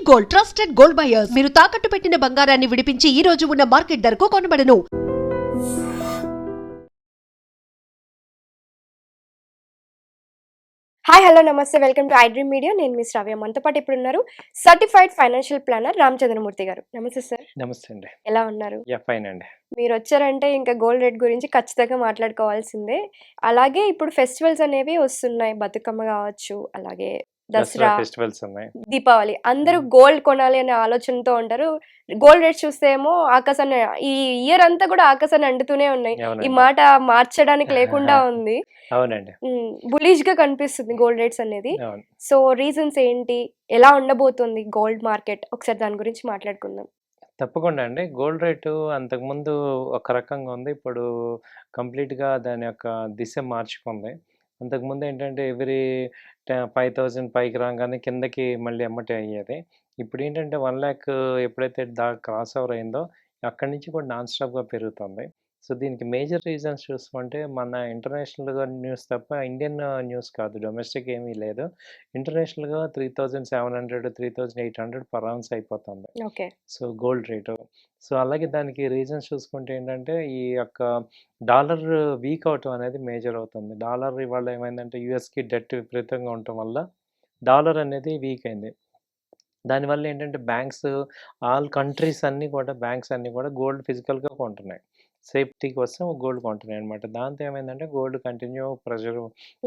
Gold trusted gold buyers మీరు తాకట్టు పెట్టిన బంగారాన్ని విడిపించి ఈ రోజు ఉన్న మార్కెట్ ధరకు కొనబడను. హాయ్ హలో నమస్తే, వెల్కమ్ టు ఐడ్రీమ్ మీడియా. నేను మీ శ్రావ్య. మనతో పాటు ఇప్పుడు ఉన్నారు సర్టిఫైడ్ ఫైనాన్షియల్ ప్లానర్ రామచంద్రమూర్తి గారు. నమస్తే సార్. నమస్తే అండి. ఎలా ఉన్నారు? ఫైన్ అండి. మీరు వచ్చారంటే ఇంకా గోల్డ్ రేట్ గురించి ఖచ్చితంగా మాట్లాడుకోవాల్సిందే. అలాగే ఇప్పుడు ఫెస్టివల్స్ అనేవి వస్తున్నాయి, బతుకమ్మ కావచ్చు, అలాగే దసరా, ఫెస్టివల్స్ ఉన్నాయి, దీపావళి. అందరూ గోల్డ్ కొనాలి అనే ఆలోచనతో ఉంటారు. గోల్డ్ రేట్ చూస్తే ఏమో ఆకాశాన్ని, ఈ ఇయర్ అంతా కూడా ఆకాశాన్ని అంటుతూనే ఉన్నాయి. ఈ మాట మార్చడానికి లేకుండా ఉంది. అవునండి. బులిష్ గా కనిపిస్తుంది గోల్డ్ రేట్స్ అనేది. సో రీజన్స్ ఏంటి, ఎలా ఉండబోతుంది గోల్డ్ మార్కెట్, ఒకసారి దాని గురించి మాట్లాడుకుందాం. తప్పకుండా అండి. గోల్డ్ రేటు అంతకుముందు ఒక రకంగా ఉంది, ఇప్పుడు కంప్లీట్గా దాని యొక్క దిశ మార్చుకుంది. అంతకుముందు ఏంటంటే ఎవ్రీ 5000 పైకి రాగానే కిందకి మళ్ళీ ఎమ్మటే అయ్యేది. ఇప్పుడు ఏంటంటే 1,00,000 ఎప్పుడైతే క్రాస్ ఓవర్ అయిందో అక్కడి నుంచి కూడా నాన్ స్టాప్గా పెరుగుతుంది. సో దీనికి మేజర్ రీజన్స్ చూసుకుంటే మన ఇంటర్నేషనల్గా న్యూస్ తప్ప ఇండియన్ న్యూస్ కాదు, డొమెస్టిక్ ఏమీ లేదు. ఇంటర్నేషనల్గా 3,700 3,800 పర్ అవన్స్ అయిపోతుంది. Okay. So gold rate. So అలాగే దానికి రీజన్స్ చూసుకుంటే ఏంటంటే ఈ యొక్క డాలర్ వీక్ అవటం అనేది మేజర్ అవుతుంది. డాలర్ ఇవాళ ఏమైందంటే యూఎస్కి డెట్ విపరీతంగా ఉండటం వల్ల డాలర్ అనేది వీక్ అయింది. దానివల్ల ఏంటంటే ఆల్ కంట్రీస్ అన్నీ కూడా బ్యాంక్స్ అన్నీ కూడా గోల్డ్ ఫిజికల్గా కొంటున్నాయి, సేఫ్టీ కోసం గోల్డ్ కొంటున్నాయి అనమాట. దాంతో ఏమైందంటే gold continue pressure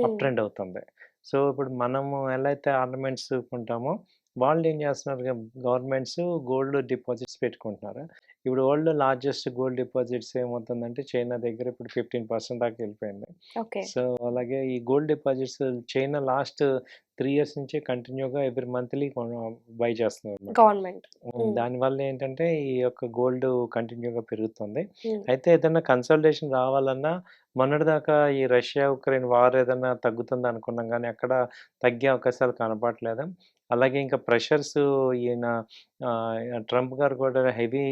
up trend అవుతుంది. సో ఇప్పుడు మనము ఎలా అయితే ఆర్నమెంట్స్ కొంటామో వాళ్ళు ఏం చేస్తున్నారు, గవర్నమెంట్స్ గోల్డ్ డిపాజిట్స్ పెట్టుకుంటున్నారు. ఇప్పుడు వరల్డ్లో లార్జెస్ట్ గోల్డ్ డిపాజిట్స్ ఏమవుతుందంటే చైనా దగ్గర ఇప్పుడు 15% దాకా వెళ్ళిపోయింది. సో అలాగే ఈ gold deposits China last 3 years నుంచి కంటిన్యూగా ఎవ్రీ మంత్లీ బై చేస్తున్నారు గవర్నమెంట్. దానివల్ల ఏంటంటే ఈ యొక్క గోల్డ్ కంటిన్యూగా పెరుగుతుంది. అయితే ఏదైనా కన్సల్టేషన్ రావాలన్నా మొన్నటిదాకా ఈ రష్యా ఉక్రెయిన్ వార్ ఏదైనా తగ్గుతుంది అనుకున్నాం, కానీ అక్కడ తగ్గే అవకాశాలు కనపడట్లేదు. అలాగే ఇంకా ప్రెషర్స్, ఈయన ట్రంప్ గారు కూడా హెవీ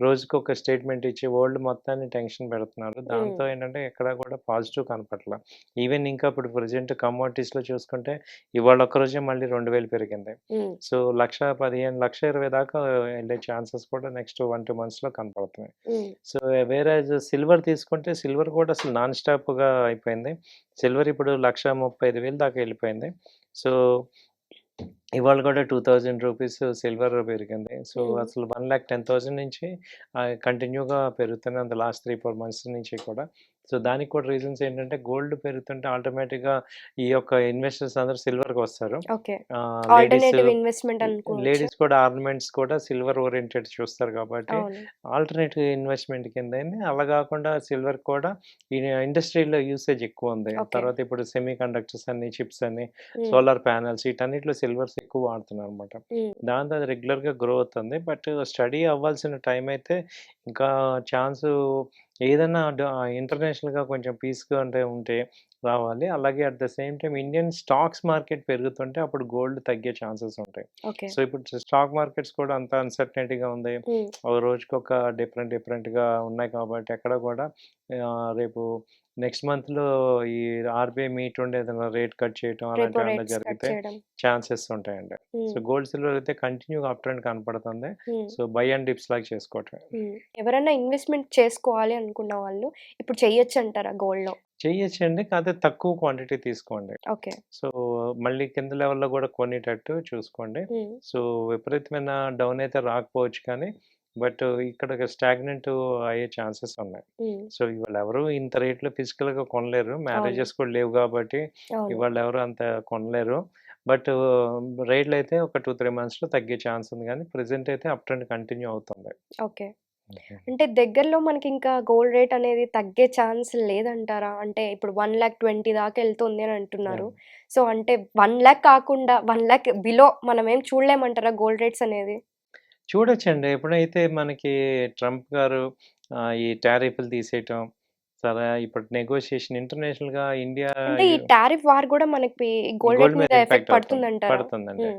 రోజుకి ఒక స్టేట్మెంట్ ఇచ్చి వరల్డ్ మొత్తాన్ని టెన్షన్ పెడుతున్నారు. దాంతో ఏంటంటే ఎక్కడ కూడా పాజిటివ్ కనపట్ల. ఈవెన్ ఇంకా ఇప్పుడు ప్రజెంట్ కమోడిటీస్లో చూసుకుంటే ఇవాళ ఒక్కరోజే మళ్ళీ 2,000 పెరిగింది. సో 1,15,000 1,20,000 దాకా వెళ్ళే ఛాన్సెస్ కూడా నెక్స్ట్ 1-2 monthsలో కనపడుతున్నాయి. సో వేరే సిల్వర్ తీసుకుంటే సిల్వర్ కూడా అసలు నాన్ స్టాప్గా అయిపోయింది. సిల్వర్ ఇప్పుడు 1,35,000 దాకా వెళ్ళిపోయింది. సో ఇవాళ కూడా 2,000 రూపీస్ సిల్వర్ పెరిగింది. సో అసలు 1,10,000 నుంచి కంటిన్యూగా పెరుగుతూనే ఉంది లాస్ట్ 3-4 months నుంచి కూడా. సో దానికి కూడా రీజన్స్ ఏంటంటే గోల్డ్ పెరుగుతుంటే ఆటోమేటిక్గా ఈ యొక్క ఇన్వెస్టర్స్ అందరూ సిల్వర్కి వస్తారు. లేడీస్ కూడా ఆర్నమెంట్స్ కూడా సిల్వర్ ఓరియంటెడ్ చూస్తారు కాబట్టి ఆల్టర్నేటివ్ ఇన్వెస్ట్మెంట్ కింద అయింది. అలా కాకుండా సిల్వర్ కూడా ఈ ఇండస్ట్రీలో యూసేజ్ ఎక్కువ ఉంది. తర్వాత ఇప్పుడు సెమీ కండక్టర్స్ అని, చిప్స్ అని, సోలార్ ప్యానల్స్, వీటన్నిటిలో సిల్వర్స్ ఎక్కువ వాడుతున్నారు అనమాట. దాంతో అది రెగ్యులర్గా గ్రో అవుతుంది. బట్ స్టడీ అవ్వాల్సిన టైం అయితే ఇంకా ఛాన్స్ ఏదైనా ఇంటర్నేషనల్గా కొంచెం పీస్గా ఉంటే రావాలి. అలాగే at the same time Indian stocks market పెరుగుతుంటే అప్పుడు గోల్డ్ తగ్గే ఛాన్సెస్ ఉంటాయి. సో ఇప్పుడు స్టాక్ మార్కెట్స్ కూడా అంత అన్సర్టనిటీగా ఉంది, ఒక రోజుకి ఒక డిఫరెంట్గా ఉన్నాయి కాబట్టి ఎక్కడ కూడా రేపు నెక్స్ట్ మంత్లో ఈ ఆర్బీఐ మీట్ ఉండే ఏదైనా రేట్ కట్ చేయడం అలాంటివి జరిగితే ఛాన్సెస్ ఉంటాయండి. సో గోల్డ్ సిల్వర్ అయితే కంటిన్యూగా అప్ ట్రెండ్ కనపడుతుంది. సో బై అండ్ డిప్స్ లాగా చేసుకోవటం. ఎవరైనా ఇన్వెస్ట్మెంట్ చేసుకోవాలి అనుకున్న వాళ్ళు ఇప్పుడు చేయొచ్చు అంటారా గోల్డ్ లో? చేయొచ్చండి, కాకపోతే తక్కువ క్వాంటిటీ తీసుకోండి. సో మళ్ళీ కింద లెవెల్లో కూడా కొనేటట్టు చూసుకోండి. సో విపరీతమైన డౌన్ అయితే రాకపోవచ్చు, కానీ బట్ ఇక్కడ స్టాగ్నెంట్ అయ్యే ఛాన్సెస్ ఉన్నాయి. సో ఇవాళ ఎవరు ఇంత రేట్లో ఫిజికల్గా కొనలేరు, మ్యారేజెస్ కూడా లేవు కాబట్టి ఇవాళ ఎవరు అంత కొనలేరు. బట్ రేట్లు అయితే ఒక 2-3 monthsలో తగ్గే ఛాన్స్ ఉంది, కానీ ప్రెసెంట్ అయితే అప్ ట్రెండ్ కంటిన్యూ అవుతుంది. ఓకే. అంటే దగ్గరలో మనకి ఇంకా గోల్డ్ రేట్ అనేది తగ్గే ఛాన్స్ లేదంటారా? అంటే ఇప్పుడు 1,20,000 దాకా వెళ్తుంది అని అంటున్నారు. సో అంటే 1,00,000 కాకుండా 1,00,000 బిలో మనం ఏం చూడలేమంటారా గోల్డ్ రేట్స్ అనేది? చూడొచ్చండి. ఎప్పుడైతే మనకి ట్రంప్ గారు ఈ టారిఫ్లు తీసేయటం, సరే ఇప్పుడు నెగోషియేషన్ ఇంటర్నేషనల్గా ఇండియా అంటే ఈ టారిఫ్ వార్ కూడా మనకి గోల్డ్ రేట్ మీద ఎఫెక్ట్ పడుతుందంటారా? పడుతుందండి.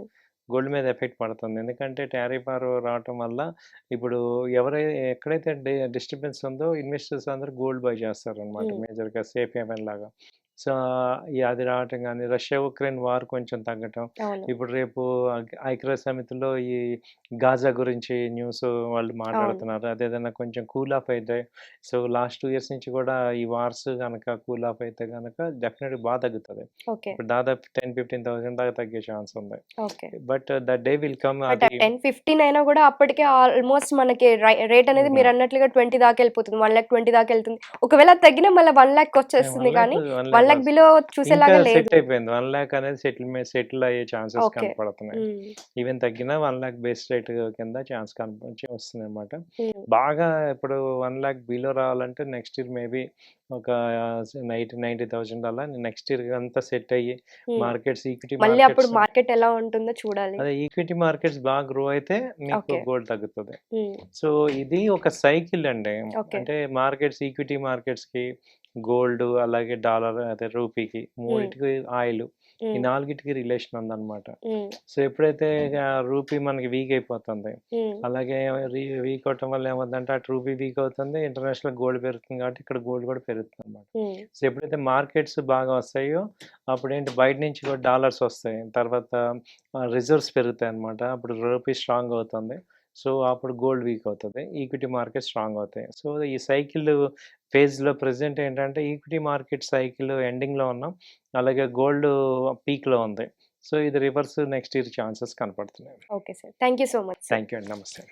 గోల్డ్ మీద ఎఫెక్ట్ పడుతుంది. ఎందుకంటే టారిఫ్ వార్ రావటం వల్ల ఇప్పుడు ఎక్కడైతే డిస్టర్బెన్స్ ఉందో ఇన్వెస్టర్స్ అందరూ గోల్డ్ బై చేస్తారనమాట, మేజర్గా సేఫ్ హెవెన్ లాగా. సో అది రావటం కానీ, రష్యా ఉక్రెయిన్ వార్ కొంచెం తగ్గటం, అవును. ఇప్పుడు రేపు ఐక్యరాజ్య సమితిలో ఈ గాజా గురించి న్యూస్ వాళ్ళు మాట్లాడుతున్నారు. అదేదైనా కొంచెం కూల్ ఆఫ్ అయితే, సో లాస్ట్ 2 ఇయర్స్ నుంచి కూడా ఈ వార్స్ కనుక కూల్ ఆఫ్ అయితే కనుక డెఫినెట్గా బాగా తగ్గుతుంది. ఓకే. ఇప్పుడు దాదాపు 10,000-15,000 దాకా తగ్గే ఛాన్స్ ఉంది. Okay. But the day will come. But అది 10-15 అయినా కూడా అప్పటికే ఆల్మోస్ట్ మనకి రేట్ అనేది మీరు అన్నట్లుగా 20 దాకా వెళ్ళిపోతుంది, 1,20,000 దాకా వెళ్తుంది. ఒకవేళ అది తగ్గినా మళ్ళీ 1,00,000 వచ్చేస్తుంది, కానీ 1,00,000 బిలో చూసేలాగా ఇంకా లేదు. సెట్ అయిపోయింది. 1 లాక్ అనేది సెటిల్ అయ్యే ఛాన్సెస్ ఓకే. కనపడుతున్నాయి. ఈవెన్ తగ్గినా 1 లాక్ బేస్ రేట్ కింద ఛాన్స్ కనిపించి వస్తుంది అనమాట. ఉమ్. బాగా ఇప్పుడు 1 లాక్ బిలో రావాలంటే నెక్స్ట్ ఇయర్ మేబీ ఒక 90,000 అలా నెక్స్ట్ ఇయర్ అంతా సెట్ అయ్యి మార్కెట్స్, ఈక్విటీ మళ్ళీ అప్పుడు మార్కెట్స్, మార్కెట్ ఎలా ఉంటుందో చూడాలి. అదే ఈక్విటీ మార్కెట్స్ బాగా గ్రో అయితే మీకు ఓకే. గోల్డ్ తగ్గుతుంది. ఉమ్. సో ఇది ఒక సైకిల్ అండి. ఓకే. అంటే మార్కెట్స్, ఈక్విటీ మార్కెట్స్కి, గోల్డ్, అలాగే డాలర్ అదే రూపీకి, మూడింటికి ఆయిల్, ఈ నాలుగిటికి రిలేషన్ ఉందన్నమాట. ఉమ్. సో ఎప్పుడైతే రూపీ మనకి వీక్ అయిపోతుంది, ఉమ్. అలాగే వీక్ అవటం వల్ల ఏమవుతుందంటే అటు రూపీ వీక్ అవుతుంది, ఇంటర్నేషనల్ గోల్డ్ పెరుగుతుంది, కాబట్టి ఇక్కడ గోల్డ్ కూడా పెరుగుతుంది అనమాట. ఉమ్. సో ఎప్పుడైతే మార్కెట్స్ బాగా వస్తాయో అప్పుడు ఏంటి, బయట నుంచి కూడా డాలర్స్ వస్తాయి, తర్వాత రిజర్వ్స్ పెరుగుతాయి అనమాట. అప్పుడు రూపీ స్ట్రాంగ్ అవుతుంది, సో అప్పుడు గోల్డ్ వీక్ అవుతుంది, ఈక్విటీ మార్కెట్ స్ట్రాంగ్ అవుతాయి. సో ఈ సైకిల్ ఫేజ్లో ప్రెసెంట్ ఏంటంటే ఈక్విటీ మార్కెట్ సైకిల్ ఎండింగ్లో ఉన్నాం, అలాగే గోల్డ్ పీక్లో ఉంది. సో ఇది రివర్స్ నెక్స్ట్ ఇయర్ ఛాన్సెస్ కనపడుతున్నాయి. Okay sir, thank you so much. Thank you అండి, నమస్తే.